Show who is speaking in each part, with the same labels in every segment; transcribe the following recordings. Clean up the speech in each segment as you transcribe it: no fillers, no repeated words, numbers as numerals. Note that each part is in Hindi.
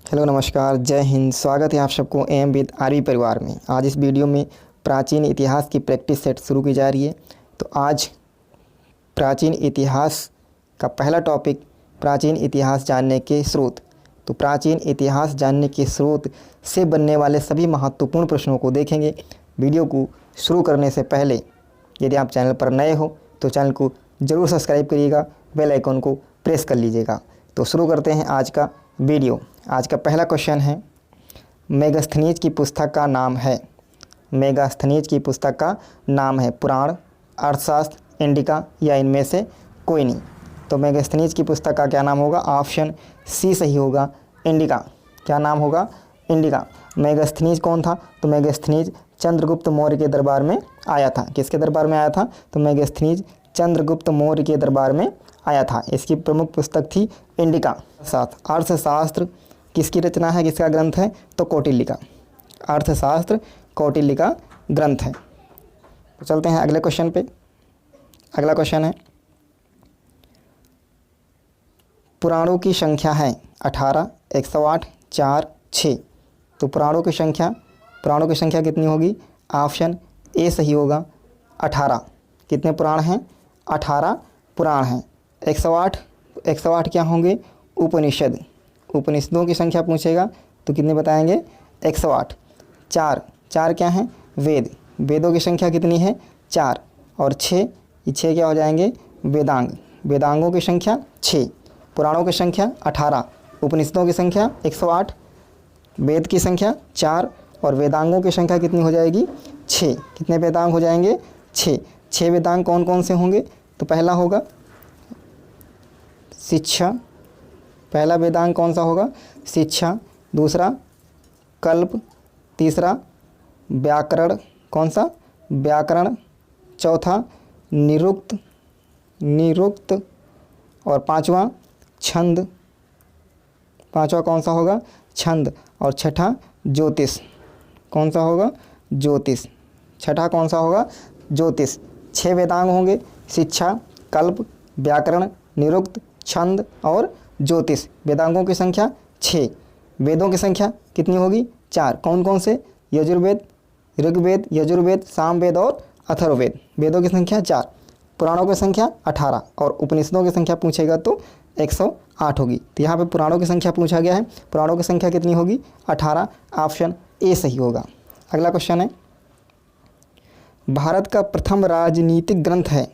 Speaker 1: हेलो नमस्कार, जय हिंद। स्वागत है आप सबको एम विद आरवी परिवार में। आज इस वीडियो में प्राचीन इतिहास की प्रैक्टिस सेट शुरू की जा रही है। तो आज प्राचीन इतिहास का पहला टॉपिक प्राचीन इतिहास जानने के स्रोत। तो प्राचीन इतिहास जानने के स्रोत से बनने वाले सभी महत्वपूर्ण प्रश्नों को देखेंगे। वीडियो को शुरू करने से पहले यदि आप चैनल पर नए हो तो चैनल को ज़रूर सब्सक्राइब करिएगा, बेल आइकन को प्रेस कर लीजिएगा। तो शुरू करते हैं आज का वीडियो। आज का पहला क्वेश्चन है, मेगास्थनीज की पुस्तक का नाम है। मेगास्थनीज की पुस्तक का नाम है पुराण, अर्थशास्त्र, इंडिका या इनमें से कोई नहीं। तो मेगास्थनीज की पुस्तक का क्या नाम होगा? ऑप्शन सी सही होगा, इंडिका। क्या नाम होगा? इंडिका। मेगास्थनीज कौन था? तो मेगास्थनीज चंद्रगुप्त मौर्य के दरबार में आया था। किसके दरबार में आया था? तो मेगास्थनीज चंद्रगुप्त मौर्य के दरबार में आया था। इसकी प्रमुख पुस्तक थी इंडिका। साथ अर्थशास्त्र किसकी रचना है, किसका ग्रंथ है? तो कौटिल्य का। अर्थशास्त्र कौटिल्य का ग्रंथ है। तो चलते हैं अगले क्वेश्चन पे। अगला क्वेश्चन है, पुराणों की संख्या है 18, 108, 4, 6। तो पुराणों की संख्या कितनी होगी? ऑप्शन ए सही होगा, 18। कितने पुराण हैं? 18 पुराण हैं। 108 क्या होंगे? उपनिषद। उपनिषदों की संख्या पूछेगा तो कितने बताएंगे? 108। 4 क्या हैं? वेद। वेदों की संख्या कितनी है? 4। और 6 क्या हो जाएंगे? वेदांग। वेदांगों की संख्या 6। पुराणों की संख्या 18, उपनिषदों की संख्या 108, वेद की संख्या 4 और वेदांगों की संख्या कितनी हो जाएगी? 6। कितने वेदांग हो जाएंगे? 6 वेदांग कौन कौन से होंगे? तो पहला होगा शिक्षा। पहला वेदांग कौन सा होगा? शिक्षा। दूसरा कल्प। तीसरा व्याकरण। कौन सा? व्याकरण। चौथा निरुक्त और पांचवा छंद। पांचवा कौन सा होगा? छंद। और छठा ज्योतिष। कौन सा होगा? ज्योतिष। छठा कौन सा होगा? ज्योतिष। 6 वेदांग होंगे, शिक्षा, कल्प, व्याकरण, निरुक्त, छंद और ज्योतिष। वेदांगों की संख्या 6। वेदों की संख्या कितनी होगी? 4। कौन कौन से? यजुर्वेद, ऋग्वेद, यजुर्वेद, सामवेद और अथर्ववेद। वेदों की संख्या 4। पुराणों की संख्या 18 और उपनिषदों की संख्या पूछेगा तो 108 होगी। तो यहाँ पे पुराणों की संख्या पूछा गया है। पुराणों की संख्या कितनी होगी? 18। ऑप्शन ए सही होगा। अगला क्वेश्चन है, भारत का प्रथम राजनीतिक ग्रंथ है।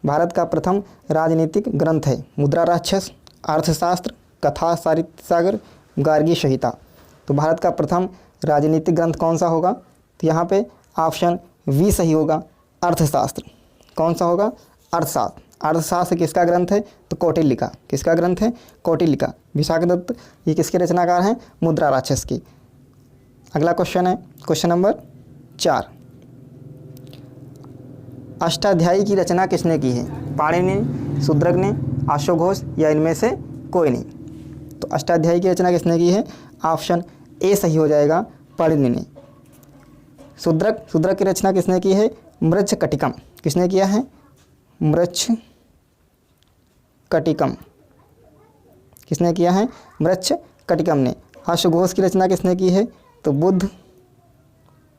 Speaker 1: भारत का प्रथम राजनीतिक ग्रंथ है मुद्रा राक्षस, अर्थशास्त्र, कथा साहित्य सागर, गार्गी संहिता। तो भारत का प्रथम राजनीतिक ग्रंथ कौन सा होगा? तो यहाँ पे ऑप्शन वी सही होगा, अर्थशास्त्र। कौन सा होगा? अर्थशास्त्र। अर्थशास्त्र किसका ग्रंथ है? तो कौटिल्य का। किसका ग्रंथ है? कौटिल्य का। विशाखदत्त ये किसके रचनाकार हैं? मुद्रा राक्षस की। अगला क्वेश्चन है क्वेश्चन नंबर 4, अष्टाध्यायी की रचना किसने की है? पाणिनि, शूद्रक ने, अश्वघोष या इनमें से कोई नहीं। तो अष्टाध्यायी की रचना किसने की है? ऑप्शन ए सही हो जाएगा, पाणिनि ने। शूद्रक की रचना किसने की है? मृच्छकटिकम। किसने किया है? मृच्छकटिकम। किसने किया है? मृच्छकटिकम ने। अश्वघोष की रचना किसने की है? तो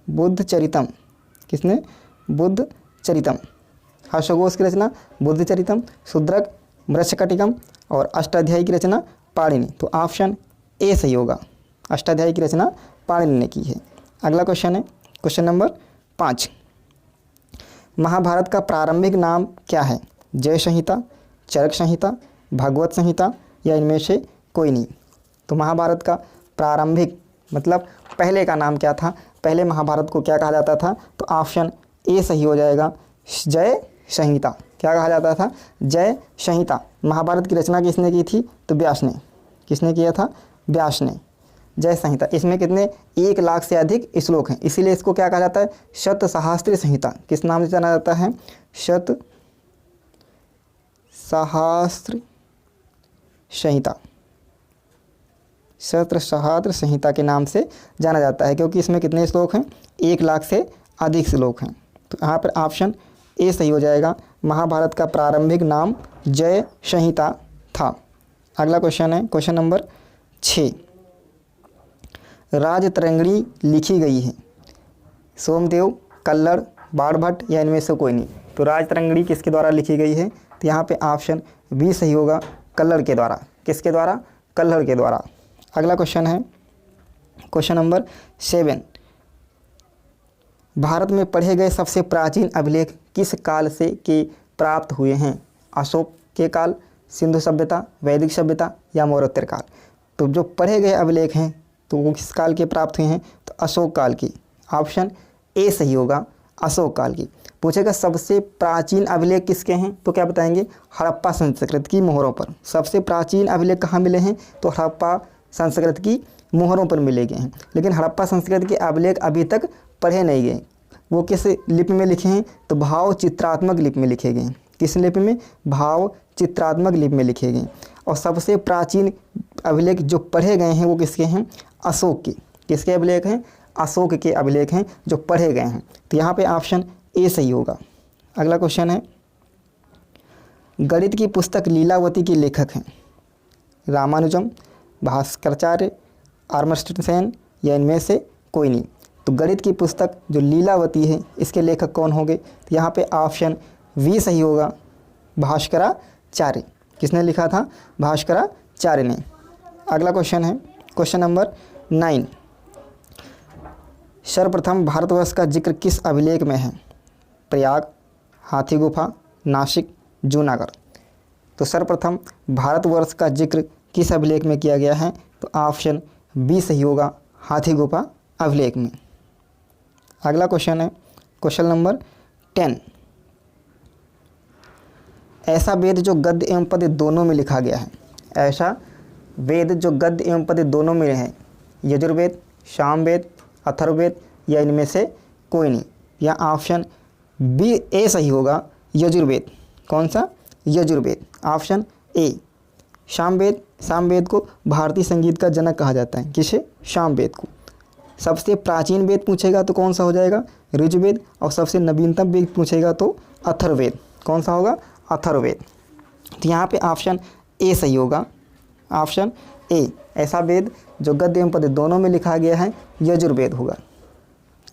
Speaker 1: बुद्धचरितम। किसने? बुद्धचरितम। अश्वघोष की रचना बुद्धचरितम, शूद्रक मृच्छकटिकम और अष्टाध्यायी की रचना पाणिनि। तो ऑप्शन ए सही होगा, अष्टाध्यायी की रचना पाणिनि ने की है। अगला क्वेश्चन है क्वेश्चन नंबर 5, महाभारत का प्रारंभिक नाम क्या है? जय संहिता, चरक संहिता, भगवत संहिता या इनमें से कोई नहीं। तो महाभारत का प्रारंभिक मतलब पहले का नाम क्या था? पहले महाभारत को क्या कहा जाता था? तो ऑप्शन ए सही हो जाएगा, जय संहिता। क्या कहा जाता था? जय संहिता। महाभारत की रचना किसने की थी? तो व्यास ने। किसने किया था? व्यास ने। जय संहिता। इसमें कितने? 1 लाख से अधिक श्लोक हैं, इसीलिए इसको क्या कहा जाता है? शत सहस्त्र संहिता। किस नाम से जाना जाता है? शत सहस्त्र संहिता। शत सहस्त्र संहिता के नाम से जाना जाता है, क्योंकि इसमें कितने श्लोक हैं? 1 लाख से अधिक श्लोक हैं। तो यहाँ पर ऑप्शन ए सही हो जाएगा, महाभारत का प्रारंभिक नाम जय संहिता था। अगला क्वेश्चन है क्वेश्चन नंबर 6, राजतरंगिणी लिखी गई है? सोमदेव, कल्लड़, बाणभट्ट या इनमें से कोई नहीं। तो राजतरंगिणी किसके द्वारा लिखी गई है? तो यहाँ पे ऑप्शन बी सही होगा, कल्लड़ के द्वारा। किसके द्वारा? कल्लड़ के द्वारा। अगला क्वेश्चन है क्वेश्चन नंबर 7। भारत में पढ़े गए सबसे प्राचीन अभिलेख किस काल से के प्राप्त हुए हैं? अशोक के काल, सिंधु सभ्यता, वैदिक सभ्यता या मौर्योत्तर काल? तो जो पढ़े गए अभिलेख हैं तो वो किस काल के प्राप्त हुए हैं? तो अशोक काल की। ऑप्शन ए सही होगा, अशोक काल की। पूछेगा सबसे प्राचीन अभिलेख किसके हैं? तो क्या बताएंगे? हड़प्पा संस्कृत की मोहरों पर। सबसे प्राचीन अभिलेख कहाँ मिले हैं? तो हड़प्पा संस्कृत की मोहरों पर मिले गए हैं। लेकिन हड़प्पा संस्कृत के अभिलेख अभी तक पढ़े नहीं गए। वो किस लिपि में लिखे हैं? तो भाव चित्रात्मक लिपि में लिखे गए हैं। किस लिपि में? भाव चित्रात्मक लिपि में लिखे गए। और सबसे प्राचीन अभिलेख जो पढ़े गए हैं वो किसके हैं? अशोक के। किसके अभिलेख हैं? अशोक के अभिलेख हैं जो पढ़े गए हैं। तो यहाँ पे ऑप्शन ए सही होगा। अगला क्वेश्चन है, गणित की पुस्तक लीलावती के लेखक हैं? रामानुजम, भास्कराचार्य, आर्मस्ट्रॉन्ग या इनमें से कोई नहीं। तो गणित की पुस्तक जो लीलावती है इसके लेखक कौन होंगे? तो यहाँ पे ऑप्शन बी सही होगा, भास्कराचार्य। किसने लिखा था? भास्कराचार्य ने। अगला क्वेश्चन है क्वेश्चन नंबर 9। सर्वप्रथम भारतवर्ष का जिक्र किस अभिलेख में है? प्रयाग, हाथी गुफा, नासिक, जूनागढ़? तो सर्वप्रथम भारतवर्ष का जिक्र किस अभिलेख में किया गया है? तो ऑप्शन बी सही होगा, हाथी गुफा अभिलेख में। अगला क्वेश्चन है क्वेश्चन नंबर 10। ऐसा वेद जो गद्य एवं पद्य दोनों में लिखा गया है? ऐसा वेद जो गद्य एवं पद्य दोनों में है? यजुर्वेद, सामवेद, अथर्ववेद या इनमें से कोई नहीं। या ऑप्शन बी ए सही होगा, यजुर्वेद। कौन सा? यजुर्वेद। Option A Samaveda. सामवेद को भारतीय संगीत का जनक कहा जाता है। किसे? सामवेद को। सबसे प्राचीन वेद पूछेगा तो कौन सा हो जाएगा? ऋग्वेद। और सबसे नवीनतम वेद पूछेगा तो अथर्ववेद। कौन सा होगा? अथर्ववेद। तो यहाँ पे ऑप्शन ए सही होगा, ऑप्शन ए। ऐसा वेद जो गद्य एवं पद्य दोनों में लिखा गया है यजुर्वेद होगा।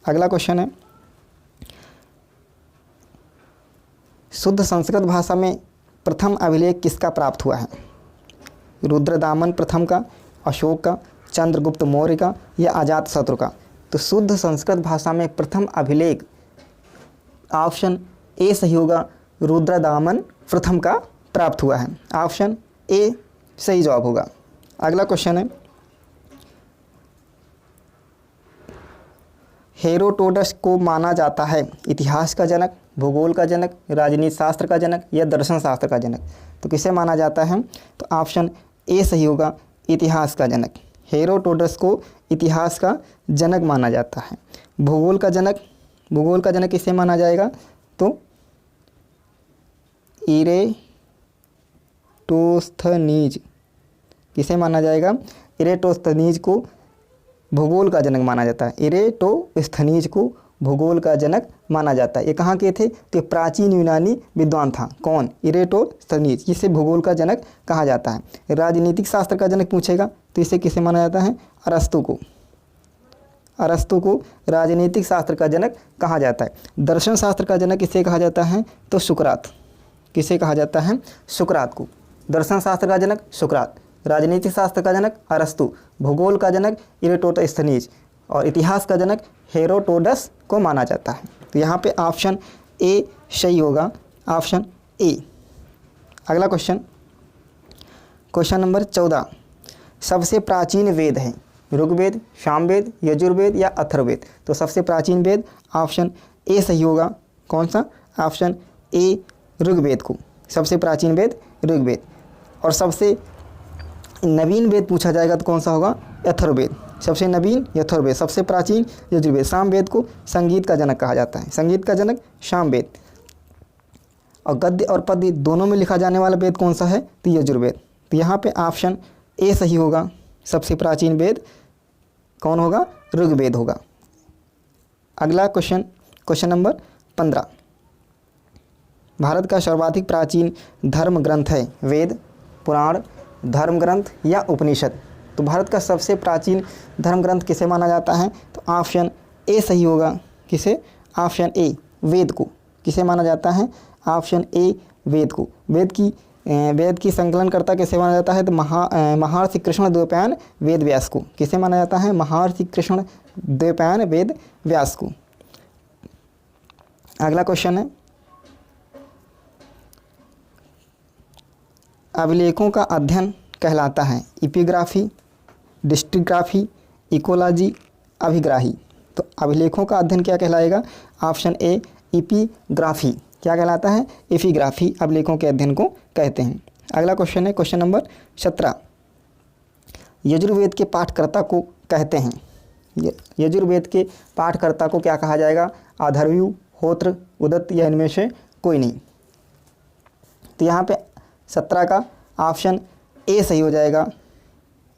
Speaker 1: अगला क्वेश्चन है, शुद्ध संस्कृत भाषा में प्रथम अभिलेख किसका प्राप्त हुआ है? रुद्रदामन प्रथम का, अशोक का, चंद्रगुप्त मौर्य का या अजातशत्रु का? तो शुद्ध संस्कृत भाषा में प्रथम अभिलेख ऑप्शन ए सही होगा, रुद्रदामन प्रथम का प्राप्त हुआ है। ऑप्शन ए सही जवाब होगा। अगला क्वेश्चन है, हेरोडोटस को माना जाता है इतिहास का जनक, भूगोल का जनक, राजनीति शास्त्र का जनक या दर्शन शास्त्र का जनक? तो किसे माना जाता है? तो ऑप्शन ए सही होगा, इतिहास का जनक। हेरोडोटस को इतिहास का जनक माना जाता है। भूगोल का जनक, भूगोल का जनक किसे माना जाएगा? तो इरेटोस्थनीज। किसे माना जाएगा? इरेटोस्थनीज को भूगोल का जनक माना जाता है। इरेटोस्थनीज को भूगोल का जनक माना जाता है। ये कहाँ के थे? तो प्राचीन यूनानी विद्वान था। कौन? इरेटोस्थनीज। इसे भूगोल का जनक कहा जाता है। राजनीतिक शास्त्र का जनक पूछेगा तो इसे किसे माना जाता है? अरस्तु को। अरस्तु को राजनीतिक शास्त्र का जनक कहा जाता है। दर्शन शास्त्र का जनक किसे कहा जाता है? तो सुकरात। किसे कहा जाता है? सुकरात को। दर्शन शास्त्र का जनक सुकरात, राजनीतिक शास्त्र का जनक अरस्तु, भूगोल का जनक इरेटोस्थनीज और इतिहास का जनक हेरोडोटस को माना जाता है। तो यहाँ पे ऑप्शन ए सही होगा, ऑप्शन ए। अगला क्वेश्चन, क्वेश्चन नंबर 14। सबसे प्राचीन वेद है ऋग्वेद, सामवेद, यजुर्वेद या अथर्ववेद? तो सबसे प्राचीन वेद ऑप्शन ए सही होगा। कौन सा? ऑप्शन ए ऋग्वेद को। सबसे प्राचीन वेद ऋग्वेद। और सबसे नवीन वेद पूछा जाएगा तो कौन सा होगा? अथर्ववेद। सबसे नवीन अथर्ववेद, सबसे प्राचीन यजुर्वेद। सामवेद को संगीत का जनक कहा जाता है। संगीत का जनक सामवेद। और गद्य और पद्य दोनों में लिखा जाने वाला वेद कौन सा है? तो यजुर्वेद। तो यहाँ पे ऑप्शन ए सही होगा। सबसे प्राचीन वेद कौन होगा? ऋग्वेद होगा। अगला क्वेश्चन, क्वेश्चन नंबर 15। भारत का सर्वाधिक प्राचीन धर्म ग्रंथ है वेद, पुराण, धर्म ग्रंथ या उपनिषद? तो भारत का सबसे प्राचीन धर्म ग्रंथ किसे माना जाता है? तो ऑप्शन ए सही होगा। किसे? ऑप्शन ए, वेद को। किसे माना जाता है? ऑप्शन ए, वेद को। वेद की संकलनकर्ता किसे माना जाता है? तो महर्षि कृष्ण द्वैपायन वेद व्यास को। किसे माना जाता है? महर्षि कृष्ण द्वैपायन वेद व्यास को। अगला क्वेश्चन है, अभिलेखों का अध्ययन कहलाता है एपिग्राफी, डिस्ट्रिग्राफी, इकोलॉजी, अभिग्राही। तो अभिलेखों का अध्ययन क्या कहलाएगा? Option A, epigraphy. क्या कहलाता है? एपिग्राफी अभिलेखों के अध्ययन को कहते हैं। अगला क्वेश्चन है क्वेश्चन नंबर 17, यजुर्वेद के पाठकर्ता को कहते हैं। यजुर्वेद के पाठकर्ता को क्या कहा जाएगा? अथर्वयु, होत्र, उदत्त या इनमें से कोई नहीं। तो यहाँ पे 17 का ऑप्शन ए सही हो जाएगा।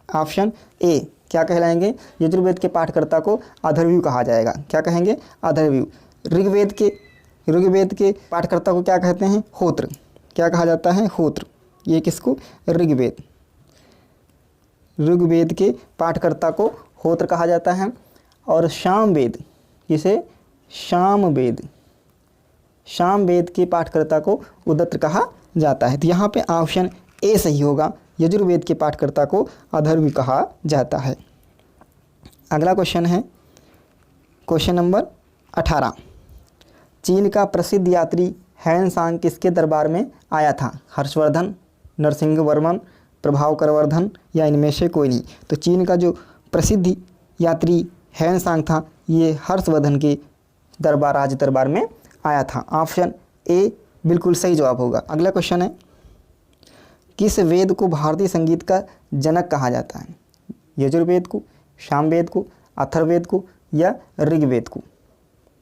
Speaker 1: ऑप्शन ए क्या कहलाएंगे? यजुर्वेद के पाठकर्ता को अथर्वयु कहा जाएगा। क्या कहेंगे? अथर्वयु। ऋग्वेद के पाठकर्ता को क्या कहते हैं? होत्र। क्या कहा जाता है? होत्र। ये किसको? ऋग्वेद के पाठकर्ता को होत्र कहा जाता है। और सामवेद, जिसे सामवेद के पाठकर्ता को उदत्त कहा जाता है। तो यहाँ पे ऑप्शन ए सही होगा। यजुर्वेद के पाठकर्ता को अथर्वयु कहा जाता है। अगला क्वेश्चन है क्वेश्चन नंबर 18, चीन का प्रसिद्ध यात्री ह्वेनसांग किसके दरबार में आया था? हर्षवर्धन, नरसिंहवर्मन, प्रभाकरवर्धन या इनमें से कोई नहीं। तो चीन का जो प्रसिद्ध यात्री ह्वेनसांग था, ये हर्षवर्धन के राज दरबार में आया था। ऑप्शन ए बिल्कुल सही जवाब होगा। अगला क्वेश्चन है, किस वेद को भारतीय संगीत का जनक कहा जाता है? यजुर्वेद को, सामवेद को, अथर्ववेद को या ऋग्वेद को?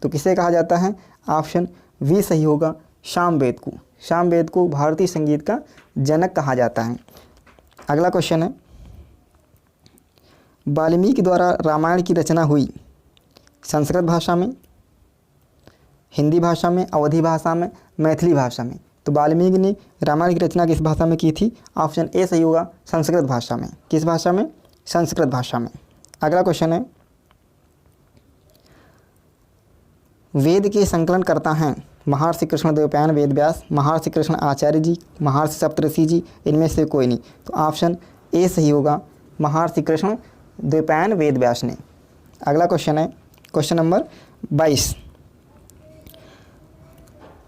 Speaker 1: तो किसे कहा जाता है? ऑप्शन बी सही होगा, सामवेद को। सामवेद को भारतीय संगीत का जनक कहा जाता है। अगला क्वेश्चन है, वाल्मीकि द्वारा रामायण की रचना हुई संस्कृत भाषा में, हिंदी भाषा में, अवधी भाषा में, मैथिली भाषा में? तो वाल्मीकि ने रामायण की रचना किस भाषा में की थी? ऑप्शन ए सही होगा, संस्कृत भाषा में। किस भाषा में? संस्कृत भाषा में। अगला क्वेश्चन है, वेद के संकलन करता हैं महर्षि कृष्ण द्वैपायन वेद व्यास, महर्षि कृष्ण आचार्य जी, महर्षि सप्तऋषि जी, इनमें से कोई नहीं। तो ऑप्शन ए सही होगा, महर्षि कृष्ण द्वैपायन वेद व्यास ने। अगला क्वेश्चन है क्वेश्चन नंबर 22,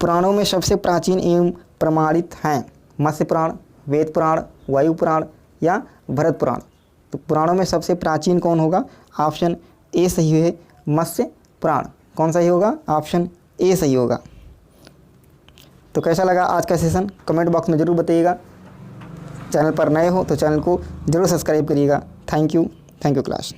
Speaker 1: पुराणों में सबसे प्राचीन एवं प्रमाणित हैं मत्स्य पुराण, वेद पुराण, वायु पुराण या भरत पुराण? तो पुराणों में सबसे प्राचीन कौन होगा? ऑप्शन ए सही है, मत्स्य पुराण। कौन सही होगा? ऑप्शन ए सही होगा। तो कैसा लगा आज का सेशन? कमेंट बॉक्स में ज़रूर बताइएगा। चैनल पर नए हो तो चैनल को ज़रूर सब्सक्राइब करिएगा। Thank you class.